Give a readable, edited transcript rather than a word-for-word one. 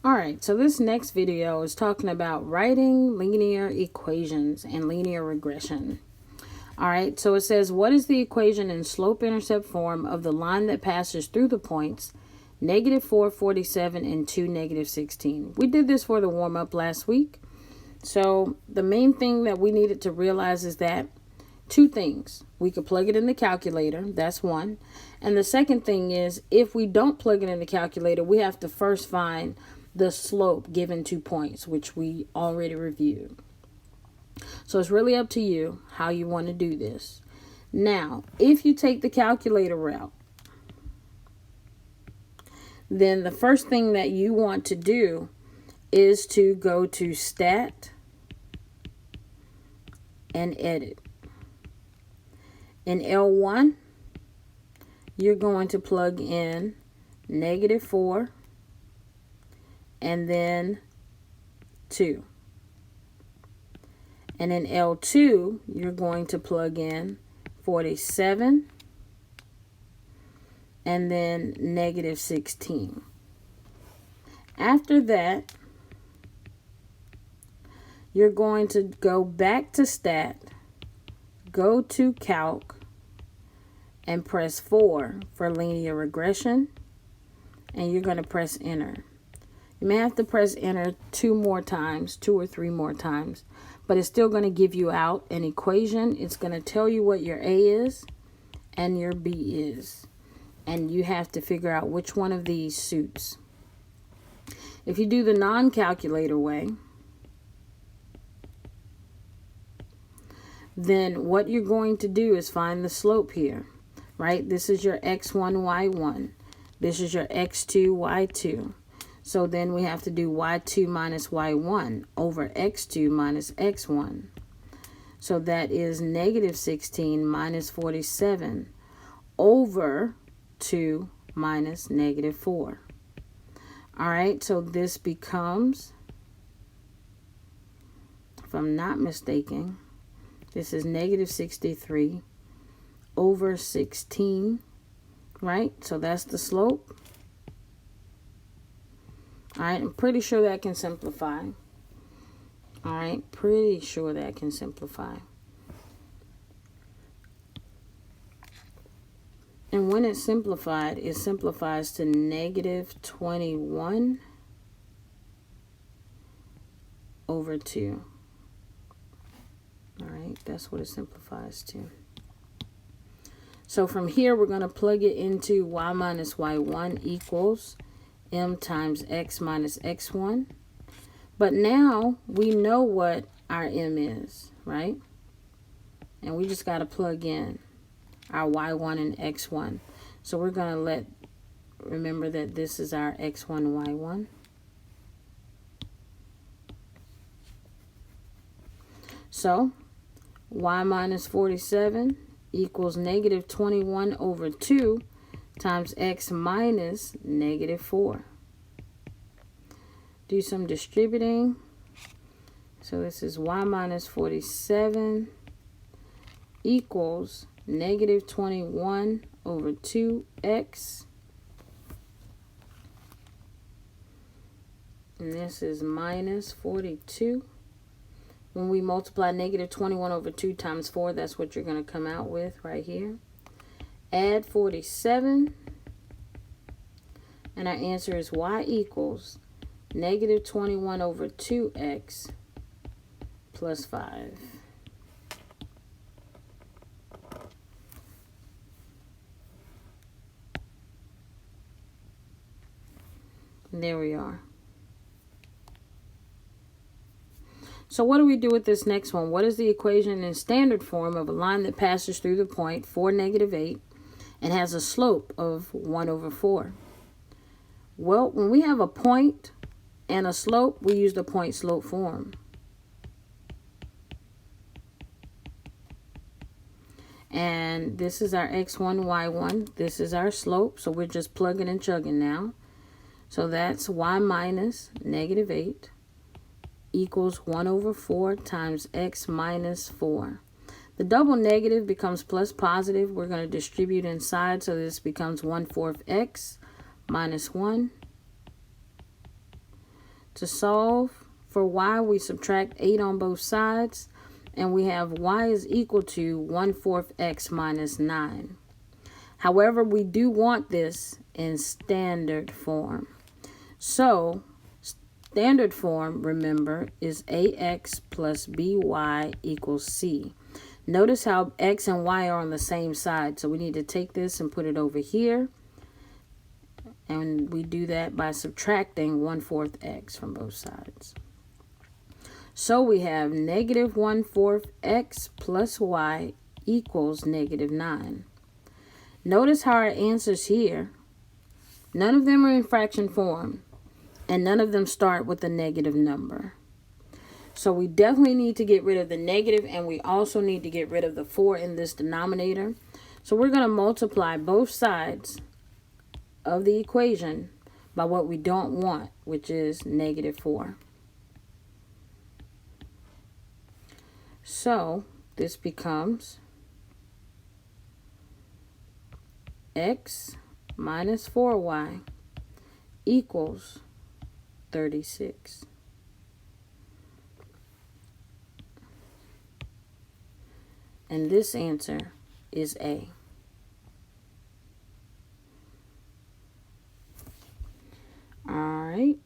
Alright, so this next video is talking about writing linear equations and linear regression. Alright, so it says, what is the equation in slope-intercept form of the line that passes through the points -4, 47, and 2, -16? We did this for the warm-up last week. So the main thing that we needed to realize is that two things. We could plug it in the calculator. That's one. And the second thing is, if we don't plug it in the calculator, we have to first find the slope given 2 points, which we already reviewed. So it's really up to you how you want to do this. Now, if you take the calculator route, then the first thing that you want to do is to go to Stat and Edit. In L1, you're going to plug in -4 and then 2. And in L2, you're going to plug in 47 and then -16. After that, you're going to go back to Stat, go to Calc, and press 4 for linear regression, and you're going to press Enter. You may have to press Enter 2 or 3 more times, but it's still going to give you out an equation. It's going to tell you what your A is and your B is, and you have to figure out which one of these suits. If you do the non-calculator way, then what you're going to do is find the slope here, right? This is your x1, y1. This is your x2, y2. So then we have to do y2 minus y1 over x2 minus x1. So that is -16 minus 47 over 2 minus -4. All right, so this becomes, if I'm not mistaken, this is -63 over 16, right? So that's the slope. All right, I'm pretty sure that can simplify. All right, pretty sure that can simplify. And when it's simplified, it simplifies to -21 over 2. All right, that's what it simplifies to. So from here, we're going to plug it into y minus y1 equals m times x minus x1. But now we know what our m is, right? And we just got to plug in our y1 and x1. So we're going to remember that this is our x1, y1. So y minus 47 equals -21 over 2 times x minus -4. Do some distributing. So this is y minus 47 equals -21 over 2x. And this is minus 42. When we multiply -21 over 2 times 4, that's what you're going to come out with right here. Add 47. And our answer is y equals -21 over 2x plus 5. And there we are. So what do we do with this next one? What is the equation in standard form of a line that passes through the point 4, -8 and has a slope of 1 over 4? Well, when we have a point and a slope, we use the point slope form. And this is our x1, y1. This is our slope, so we're just plugging and chugging now. So that's y minus -8 equals 1 over 4 times x minus 4. The double negative becomes plus positive. We're going to distribute inside, so this becomes 1/4 x minus 1 To solve for y, we subtract 8 on both sides, and we have y is equal to 1/4 x minus 9. However, we do want this in standard form. So, standard form, remember, is ax plus by equals c. Notice how x and y are on the same side, so we need to take this and put it over here. And we do that by subtracting 1/4 x from both sides. So we have negative 1/4 x plus y equals negative 9. Notice how our answers here, none of them are in fraction form, and none of them start with a negative number. So we definitely need to get rid of the negative, and we also need to get rid of the 4 in this denominator. So we're going to multiply both sides of the equation by what we don't want, which is negative 4. So this becomes x minus 4y equals 36. And this answer is A. All right.